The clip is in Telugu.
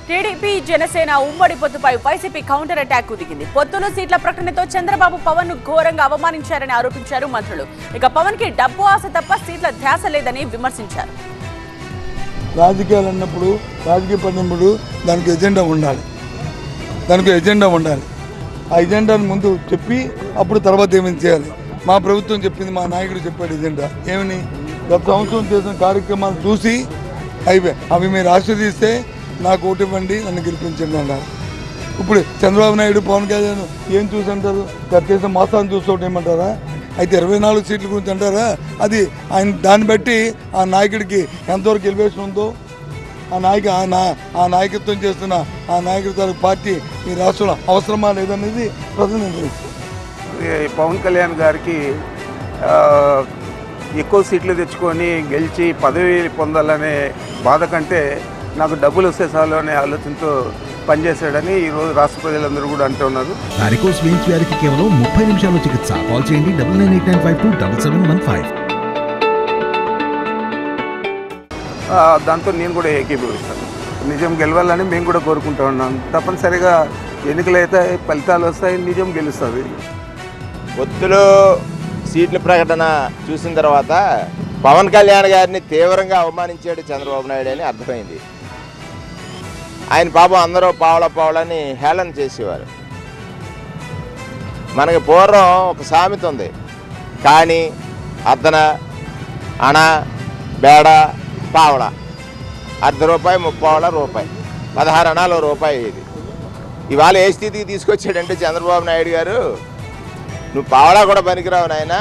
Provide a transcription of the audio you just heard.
టీడీపీ జనసేన ఉమ్మడి పొత్తుపై వైసీపీ కౌంటర్ అటాక్ దిగింది. పొత్తులో సీట్ల ప్రకటనతో చంద్రబాబు పవన్ ను ఘోరంగా అవమానించారని ఆరోపించారు మంత్రులు. ఇక పవన్ కి డబ్బు ఆశ తప్ప సీట్ల ధ్యాస లేదని విమర్శించారు. రాజకీయాలు అన్నప్పుడు రాజకీయ పడినప్పుడు దానికి ఎజెండా ఉండాలి. ఆ ఎజెండాను ముందు చెప్పి అప్పుడు తర్వాత ఏమైనా చేయాలి. మా ప్రభుత్వం చెప్పింది, మా నాయకుడు చెప్పాడు ఎజెండా ఏమని, గత సంవత్సరం చేసిన కార్యక్రమాలు చూసి అవి మీరు ఆశీర్దిస్తే నాకు ఓటు ఇవ్వండి, నన్ను గెలిపించండి అన్నారు. ఇప్పుడు చంద్రబాబు నాయుడు పవన్ కళ్యాణ్ ఏం చూసి అంటారు? గత మాసాన్ని చూసుకోవటం ఏమంటారా? అయితే 24 సీట్ల గురించి అంటారా? అది ఆయన దాన్ని బట్టి ఆ నాయకుడికి ఎంతవరకు ఎలివేషన్ ఉందో, ఆ నాయకత్వం చేస్తున్న ఆ నాయకుడి పార్టీ ఈ రాష్ట్రంలో అవసరమా లేదనేది ప్రజలు నిర్ణయిస్తారు. పవన్ కళ్యాణ్ గారికి ఎక్కువ సీట్లు తెచ్చుకొని గెలిచి పదవి పొందాలనే బాధ కంటే నాకు డబ్బులు వస్తే చాలు అనే ఆలోచనతో పనిచేశాడని ఈరోజు రాష్ట్ర ప్రజలందరూ కూడా అంటున్నారు. వారికోస్ వెయిన్స్ వ్యాధికి కేవలం 30 నిమిషాల్లో చికిత్స. కాల్ చేయండి 9989527715. దాంతో నేను కూడా ఏకీభవిస్తాను. నిజం గెలవాలని మేము కూడా కోరుకుంటూ ఉన్నాం. తప్పనిసరిగా ఎన్నికలైతే ఫలితాలు వస్తాయి, నిజం గెలుస్తుంది. పొత్తులో సీట్ల ప్రకటన చూసిన తర్వాత పవన్ కళ్యాణ్ గారిని తీవ్రంగా అవమానించాడు చంద్రబాబు నాయుడు అని అర్థమైంది. ఆయన పాపం అందరూ పావలని హేళన చేసేవారు. మనకి పూర్వం ఒక సామెత ఉంది, కానీ అద్దన అణ బేడ పావళ, ₹1 ముప్పావళ రూపాయి, 16 అణాలు రూపాయి. ఇది ఇవాళ ఏ స్థితికి తీసుకొచ్చాడంటే చంద్రబాబు నాయుడు గారు, నువ్వు పావళా కూడా పనికిరావు నాయనా,